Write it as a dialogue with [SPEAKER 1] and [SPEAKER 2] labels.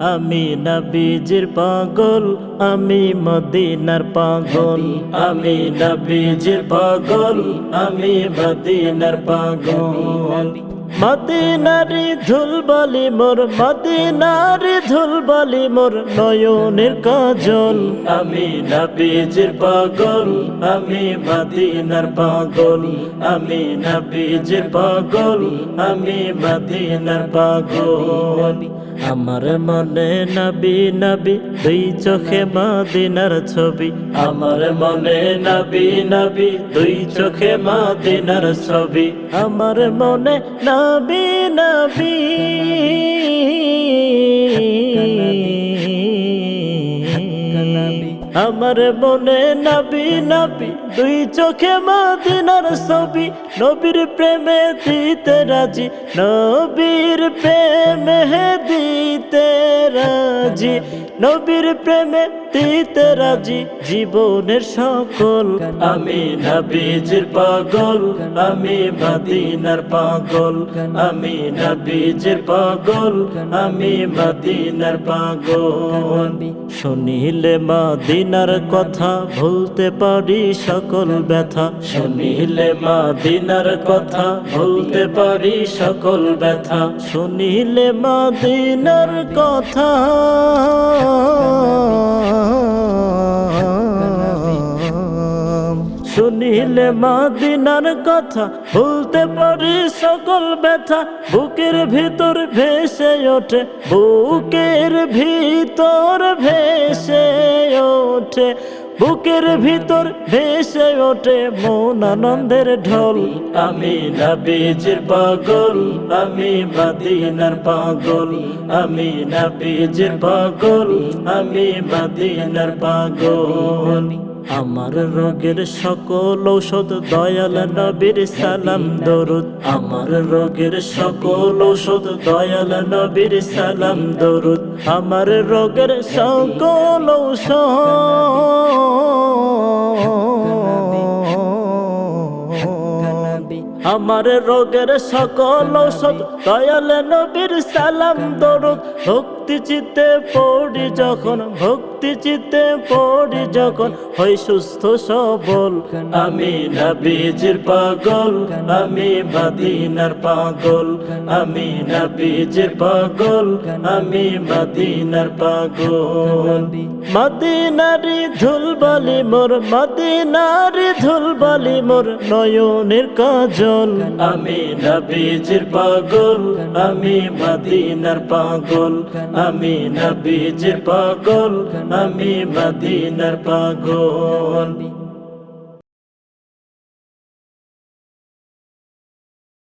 [SPEAKER 1] আমি নবীজির পাগল, আমি মদিনার পাগল। আমি নবীজির পাগল, আমি মদিনার পাগল। মদিনারি ধুলবালি মোর, মদিনারি ধুলবালি মোর নয়নের কাজল। আমি নবীজির পাগল, আমি মদিনার পাগল। আমি নবীজির পাগল, আমি মদিনার পাগল। আমার মনে নবী নবী, দুই চোখে মদিনার ছবি। আমার মনে নবী নবী, দুই চোখে মদিনার ছবি। আমার মনে নবী নবী, আমার মনে নবী নবী, দুই চোখে মদিনার ছবি। নবীর প্রেমে দিতে রাজি, নবীর প্রেমে দিতে রাজি, নবীর প্রেমে দিতে রাজি জীবনের সকল। আমি নবীজির পাগল, আমি মদিনার পাগল। আমি নবীজির পাগল, আমি মদিনার পাগল। শুনিলে মদিনার কথা ভুলতে পারি সকল ব্যথা। শুনিলে মদিনার কথা ভুলতে পারি সকল ব্যথা। শুনিলে মদিনার কথা শুনিলে মদিনার কথা ভুলতে পারি সকল ব্যথা। বুকের ভিতর ভেসে ওঠে, বুকের ভিতর ভেসে ওঠে, বুকের ভিতর ভেসে ওঠে মন আনন্দের ঢল। আমি নবীজির পাগল, আমি মদিনার পাগল। আমি নবীজির পাগল, আমি মদিনার পাগল। আমার রোগের সকল ঔষধ দয়াল নবীর সালাম দরুদ। আমার রোগের সকল ঔষধ দয়াল নবীর সালাম দরুদ। আমার রোগের সকল আমার রোগের সকল ঔষধ দয়াল নবীর সালাম দরুদ। ভক্তি চিত্তে পড়ি যখন, ভক্তি চিত্তে পড়ি যখন হই সুস্থ সবল। আমি নবীজির পাগল, আমি মদিনার পাগল। আমি নবীজির পাগল, আমি মদিনার পাগল। মদিনারি ধুলবালি মোর, মদিনারি ধুলবালি মোর নয়নের কাজল। আমি নবীজির পাগল, আমি মদিনার পাগল। আমি নবীজির পাগল, আমি মদিনার পাগল।